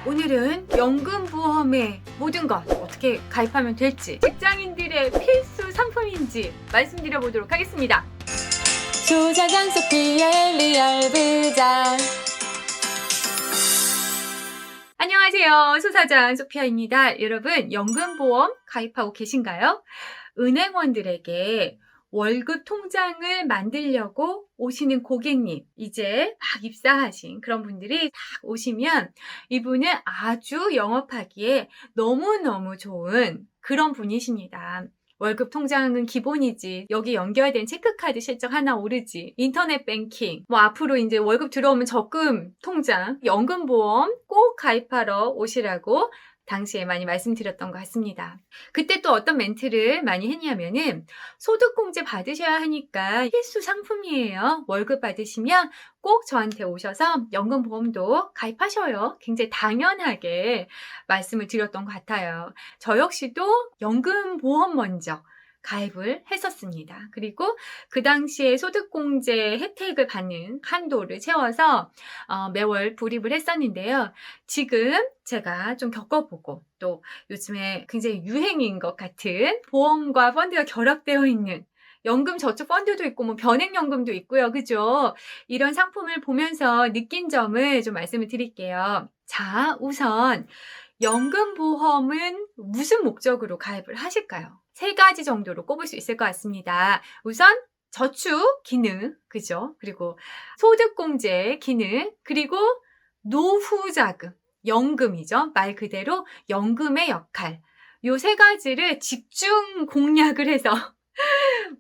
오늘은 연금보험의 모든 것 어떻게 가입하면 될지, 직장인들의 필수 상품인지 말씀드려보도록 하겠습니다. 조자장 소피의 리얼부장. 안녕하세요. 소사장 소피아입니다. 여러분, 연금보험 가입하고 계신가요? 은행원들에게 월급 통장을 만들려고 오시는 고객님, 이제 막 입사하신 그런 분들이 딱 오시면 이분은 아주 영업하기에 너무너무 좋은 그런 분이십니다. 월급 통장은 기본이지, 여기 연결된 체크카드 실적 하나 오르지, 인터넷 뱅킹, 앞으로 이제 월급 들어오면 적금 통장, 연금보험 꼭 가입하러 오시라고 당시에 많이 말씀드렸던 것 같습니다. 그때 또 어떤 멘트를 많이 했냐면은, 소득공제 받으셔야 하니까 필수 상품이에요. 월급 받으시면 꼭 저한테 오셔서 연금보험도 가입하셔요. 굉장히 당연하게 말씀을 드렸던 것 같아요. 저 역시도 연금보험 먼저 가입을 했었습니다. 그리고 그 당시에 소득공제 혜택을 받는 한도를 채워서 매월 불입을 했었는데요. 지금 제가 좀 겪어보고 또 요즘에 굉장히 유행인 것 같은 보험과 펀드가 결합되어 있는 연금저축펀드도 있고 변액연금도 있고요. 그죠? 이런 상품을 보면서 느낀 점을 좀 말씀을 드릴게요. 자, 우선 연금보험은 무슨 목적으로 가입을 하실까요? 세 가지 정도로 꼽을 수 있을 것 같습니다. 우선 저축 기능, 그죠? 그리고 소득공제 기능, 그리고 노후자금, 연금이죠. 말 그대로 연금의 역할. 요 세 가지를 집중 공략을 해서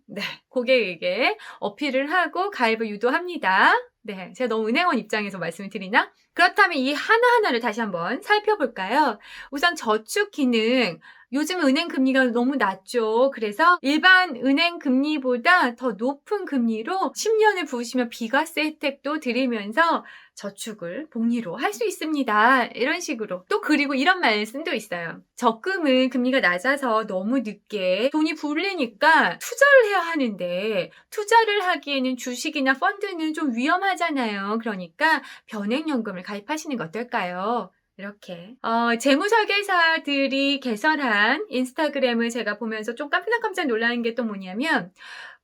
네, 고객에게 어필을 하고 가입을 유도합니다. 네, 제가 너무 은행원 입장에서 말씀을 드리나? 그렇다면 이 하나하나를 다시 한번 살펴볼까요? 우선 저축 기능. 요즘 은행 금리가 너무 낮죠. 그래서 일반 은행 금리보다 더 높은 금리로 10년을 부으시면 비과세 혜택도 드리면서 저축을 복리로 할 수 있습니다. 이런 식으로. 또 그리고 이런 말씀도 있어요. 적금은 금리가 낮아서 너무 늦게 돈이 불리니까 투자를 해야 하는데, 투자를 하기에는 주식이나 펀드는 좀 위험하잖아요. 그러니까 변액연금을 가입하시는 거 어떨까요? 이렇게 재무설계사들이 개설한 인스타그램을 제가 보면서 좀 깜짝깜짝 놀라는 게 또 뭐냐면,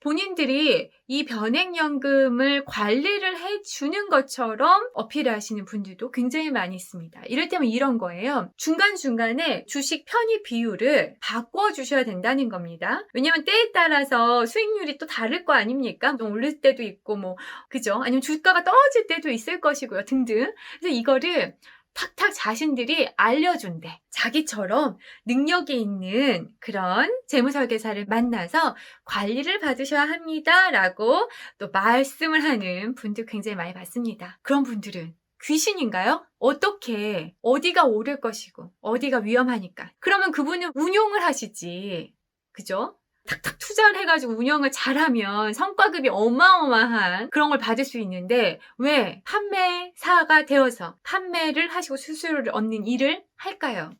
본인들이 이 변액연금을 관리를 해주는 것처럼 어필을 하시는 분들도 굉장히 많이 있습니다. 이를테면 이런 거예요. 중간중간에 주식 편입 비율을 바꿔주셔야 된다는 겁니다. 왜냐면 때에 따라서 수익률이 또 다를 거 아닙니까? 좀 오를 때도 있고 그죠? 아니면 주가가 떨어질 때도 있을 것이고요. 등등. 그래서 이거를 탁탁 자신들이 알려준대. 자기처럼 능력이 있는 그런 재무설계사를 만나서 관리를 받으셔야 합니다. 라고 또 말씀을 하는 분들 굉장히 많이 봤습니다. 그런 분들은 귀신인가요? 어떻게, 어디가 오를 것이고 어디가 위험하니까. 그러면 그분은 운용을 하시지. 그죠? 탁탁 투자를 해가지고 운영을 잘하면 성과급이 어마어마한 그런 걸 받을 수 있는데, 왜 판매사가 되어서 판매를 하시고 수수료를 얻는 일을 할까요?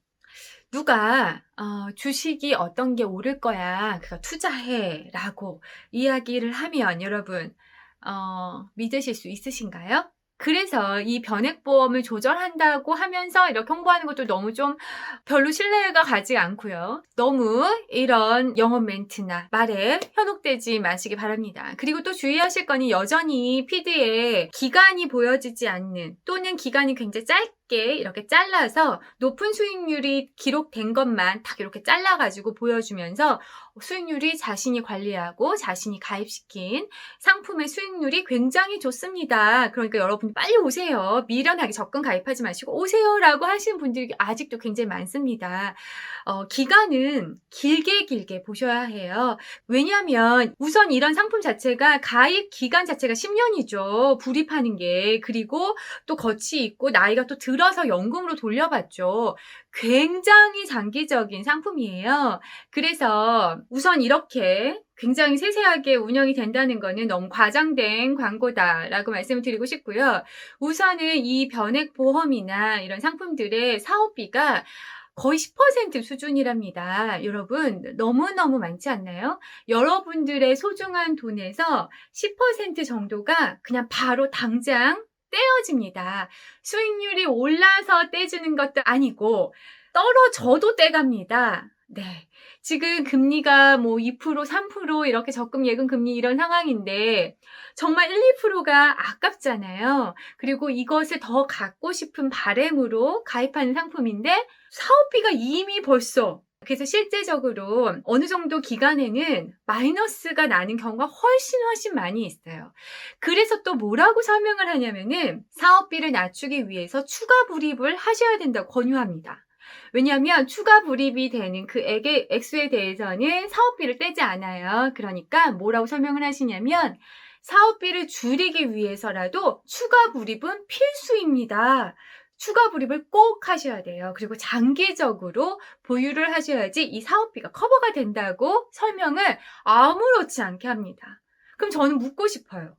누가 주식이 어떤 게 오를 거야, 그거 투자해 라고 이야기를 하면 여러분 믿으실 수 있으신가요? 그래서 이 변액보험을 조절한다고 하면서 이렇게 홍보하는 것도 너무 좀 별로 신뢰가 가지 않고요. 너무 이런 영업 멘트나 말에 현혹되지 마시기 바랍니다. 그리고 또 주의하실 거는, 여전히 피드에 기간이 보여지지 않는, 또는 기간이 굉장히 짧게 이렇게 잘라서 높은 수익률이 기록된 것만 딱 이렇게 잘라가지고 보여주면서 수익률이 자신이 관리하고 자신이 가입시킨 상품의 수익률이 굉장히 좋습니다. 그러니까 여러분 빨리 오세요. 미련하게 적금 가입하지 마시고 오세요라고 하시는 분들이 아직도 굉장히 많습니다. 기간은 길게 보셔야 해요. 왜냐하면 우선 이런 상품 자체가 가입 기간 자체가 10년이죠. 불입하는 게. 그리고 또 겉이 있고 나이가 또 들어서 연금으로 돌려받죠. 굉장히 장기적인 상품이에요. 그래서 우선 이렇게 굉장히 세세하게 운영이 된다는 거는 너무 과장된 광고다라고 말씀을 드리고 싶고요. 우선은 이 변액보험이나 이런 상품들의 사업비가 거의 10% 수준이랍니다. 여러분, 너무너무 많지 않나요? 여러분들의 소중한 돈에서 10% 정도가 그냥 바로 당장 떼어집니다. 수익률이 올라서 떼주는 것도 아니고 떨어져도 떼갑니다. 네. 지금 금리가 뭐 2%, 3% 이렇게 적금 예금 금리 이런 상황인데 정말 1, 2%가 아깝잖아요. 그리고 이것을 더 갖고 싶은 바람으로 가입하는 상품인데 사업비가 이미 벌써 그래서 실제적으로 어느 정도 기간에는 마이너스가 나는 경우가 훨씬 많이 있어요. 그래서 또 뭐라고 설명을 하냐면은 사업비를 낮추기 위해서 추가 불입을 하셔야 된다고 권유합니다. 왜냐하면 추가 불입이 되는 그 액수에 대해서는 사업비를 떼지 않아요. 그러니까 뭐라고 설명을 하시냐면 사업비를 줄이기 위해서라도 추가 불입은 필수입니다. 추가 불입을 꼭 하셔야 돼요. 그리고 장기적으로 보유를 하셔야지 이 사업비가 커버가 된다고 설명을 아무렇지 않게 합니다. 그럼 저는 묻고 싶어요.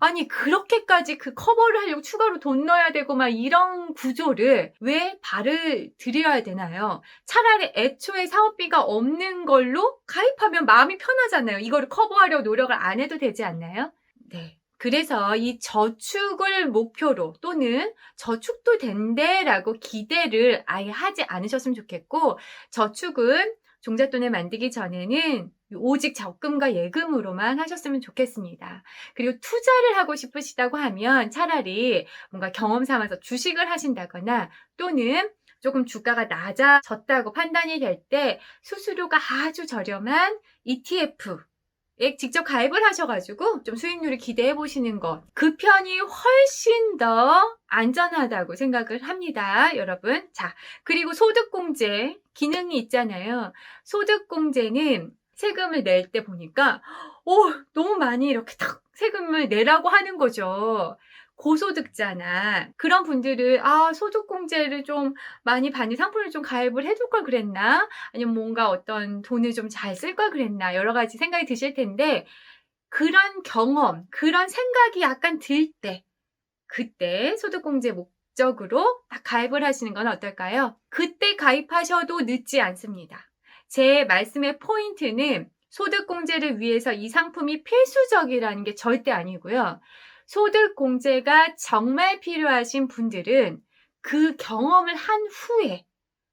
아니 그렇게까지 그 커버를 하려고 추가로 돈 넣어야 되고 막 이런 구조를 왜 발을 들여야 되나요? 차라리 애초에 사업비가 없는 걸로 가입하면 마음이 편하잖아요. 이거를 커버하려고 노력을 안 해도 되지 않나요? 네. 그래서 이 저축을 목표로 또는 저축도 된대라고 기대를 아예 하지 않으셨으면 좋겠고 저축은 종잣돈을 만들기 전에는 오직 적금과 예금으로만 하셨으면 좋겠습니다. 그리고 투자를 하고 싶으시다고 하면 차라리 뭔가 경험 삼아서 주식을 하신다거나 또는 조금 주가가 낮아졌다고 판단이 될 때 수수료가 아주 저렴한 ETF에 직접 가입을 하셔가지고 좀 수익률을 기대해 보시는 것. 그 편이 훨씬 더 안전하다고 생각을 합니다, 여러분. 자, 그리고 소득공제 기능이 있잖아요. 소득공제는 세금을 낼 때 보니까 너무 많이 이렇게 탁 세금을 내라고 하는 거죠. 고소득자나 그런 분들은 소득공제를 좀 많이 받는 상품을 좀 가입을 해둘 걸 그랬나? 아니면 뭔가 어떤 돈을 좀 잘 쓸 걸 그랬나? 여러 가지 생각이 드실 텐데 그런 경험, 그런 생각이 약간 들 때 그때 소득공제 목적으로 딱 가입을 하시는 건 어떨까요? 그때 가입하셔도 늦지 않습니다. 제 말씀의 포인트는 소득공제를 위해서 이 상품이 필수적이라는 게 절대 아니고요. 소득공제가 정말 필요하신 분들은 그 경험을 한 후에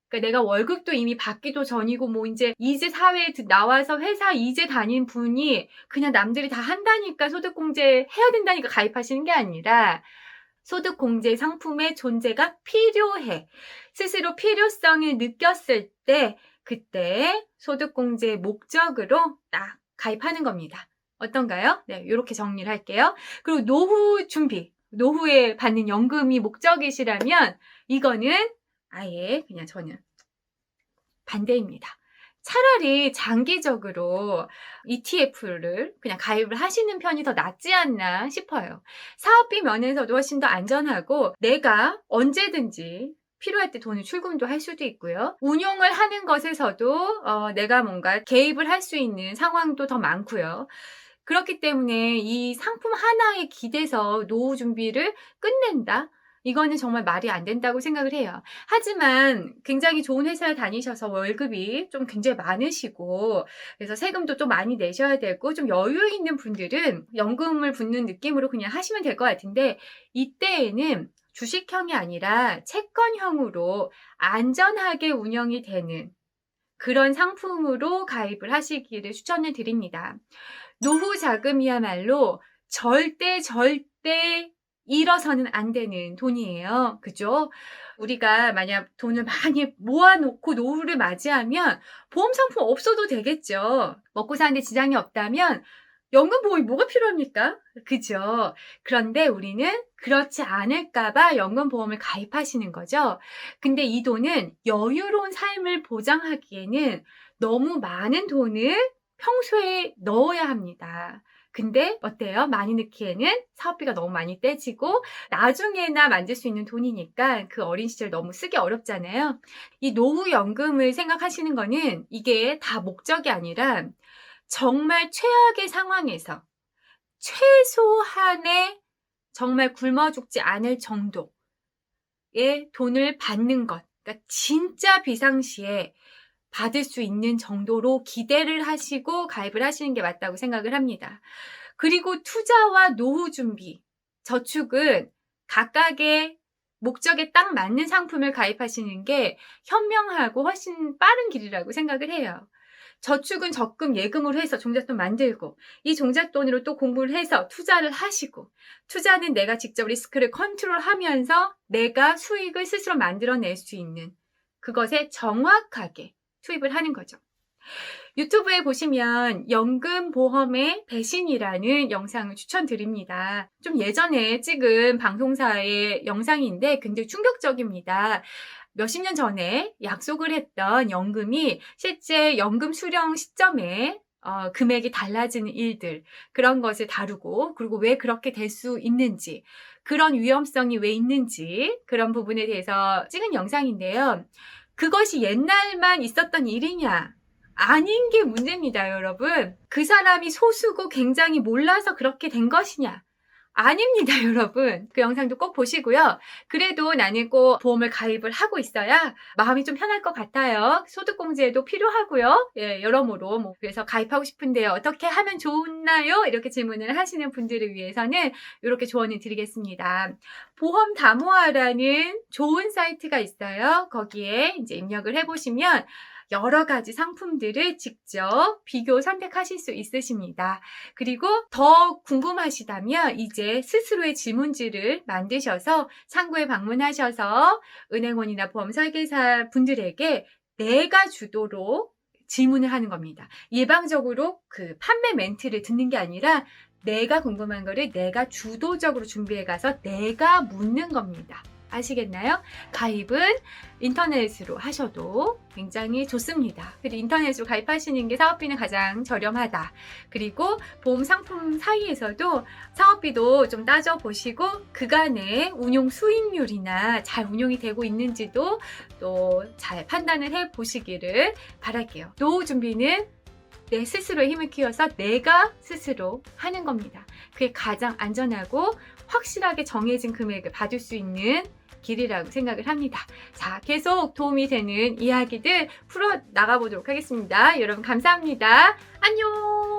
그러니까 내가 월급도 이미 받기도 전이고 뭐 이제 사회에 나와서 회사 이제 다닌 분이 그냥 남들이 다 한다니까 소득공제 해야 된다니까 가입하시는 게 아니라 소득공제 상품의 존재가 필요해. 스스로 필요성을 느꼈을 때 그때 소득공제 목적으로 딱 가입하는 겁니다. 어떤가요? 네, 이렇게 정리를 할게요. 그리고 노후 준비, 노후에 받는 연금이 목적이시라면 이거는 아예 그냥 저는 반대입니다. 차라리 장기적으로 ETF를 그냥 가입을 하시는 편이 더 낫지 않나 싶어요. 사업비 면에서도 훨씬 더 안전하고 내가 언제든지 필요할 때 돈을 출금도 할 수도 있고요. 운용을 하는 것에서도 내가 뭔가 개입을 할 수 있는 상황도 더 많고요. 그렇기 때문에 이 상품 하나에 기대서 노후 준비를 끝낸다? 이거는 정말 말이 안 된다고 생각을 해요. 하지만 굉장히 좋은 회사에 다니셔서 월급이 좀 굉장히 많으시고 그래서 세금도 좀 많이 내셔야 되고 좀 여유 있는 분들은 연금을 붓는 느낌으로 그냥 하시면 될 것 같은데 이때에는 주식형이 아니라 채권형으로 안전하게 운영이 되는 그런 상품으로 가입을 하시기를 추천을 드립니다. 노후 자금이야말로 절대 잃어서는 안 되는 돈이에요. 그죠? 우리가 만약 돈을 많이 모아놓고 노후를 맞이하면 보험 상품 없어도 되겠죠. 먹고 사는데 지장이 없다면 연금보험이 뭐가 필요합니까? 그죠? 그런데 우리는 그렇지 않을까봐 연금보험을 가입하시는 거죠. 근데 이 돈은 여유로운 삶을 보장하기에는 너무 많은 돈을 평소에 넣어야 합니다. 근데 어때요? 많이 넣기에는 사업비가 너무 많이 떼지고 나중에나 만들 수 있는 돈이니까 그 어린 시절 너무 쓰기 어렵잖아요. 이 노후연금을 생각하시는 거는 이게 다 목적이 아니라 정말 최악의 상황에서 최소한의 정말 굶어 죽지 않을 정도의 돈을 받는 것. 그러니까 진짜 비상시에 받을 수 있는 정도로 기대를 하시고 가입을 하시는 게 맞다고 생각을 합니다. 그리고 투자와 노후 준비, 저축은 각각의 목적에 딱 맞는 상품을 가입하시는 게 현명하고 훨씬 빠른 길이라고 생각을 해요. 저축은 적금, 예금으로 해서 종잣돈 만들고 이 종잣돈으로 또 공부를 해서 투자를 하시고 투자는 내가 직접 리스크를 컨트롤하면서 내가 수익을 스스로 만들어낼 수 있는 그것에 정확하게 투입을 하는 거죠. 유튜브에 보시면 연금보험의 배신이라는 영상을 추천드립니다. 좀 예전에 찍은 방송사의 영상인데 굉장히 충격적입니다. 몇십 년 전에 약속을 했던 연금이 실제 연금 수령 시점에 금액이 달라지는 일들, 그런 것을 다루고, 그리고 왜 그렇게 될 수 있는지, 그런 위험성이 왜 있는지, 그런 부분에 대해서 찍은 영상인데요. 그것이 옛날만 있었던 일이냐? 아닌 게 문제입니다, 여러분. 그 사람이 소수고 굉장히 몰라서 그렇게 된 것이냐? 아닙니다, 여러분. 그 영상도 꼭 보시고요. 그래도 나는 꼭 보험을 가입을 하고 있어야 마음이 좀 편할 것 같아요. 소득공제도 필요하고요. 예, 여러모로 그래서 가입하고 싶은데요. 어떻게 하면 좋나요? 이렇게 질문을 하시는 분들을 위해서는 이렇게 조언을 드리겠습니다. 보험 다모아라는 좋은 사이트가 있어요. 거기에 이제 입력을 해보시면 여러 가지 상품들을 직접 비교 선택하실 수 있으십니다. 그리고 더 궁금하시다면 이제 스스로의 질문지를 만드셔서 창구에 방문하셔서 은행원이나 보험 설계사 분들에게 내가 주도로 질문을 하는 겁니다. 일방적으로 그 판매 멘트를 듣는 게 아니라 내가 궁금한 거를 내가 주도적으로 준비해 가서 내가 묻는 겁니다. 아시겠나요? 가입은 인터넷으로 하셔도 굉장히 좋습니다. 그리고 인터넷으로 가입하시는 게 사업비는 가장 저렴하다. 그리고 보험 상품 사이에서도 사업비도 좀 따져보시고 그간의 운용 수익률이나 잘 운용이 되고 있는지도 또 잘 판단을 해보시기를 바랄게요. 노후 준비는 내 스스로의 힘을 키워서 내가 스스로 하는 겁니다. 그게 가장 안전하고 확실하게 정해진 금액을 받을 수 있는 길이라고 생각을 합니다. 자, 계속 도움이 되는 이야기들 풀어 나가보도록 하겠습니다. 여러분 감사합니다. 안녕!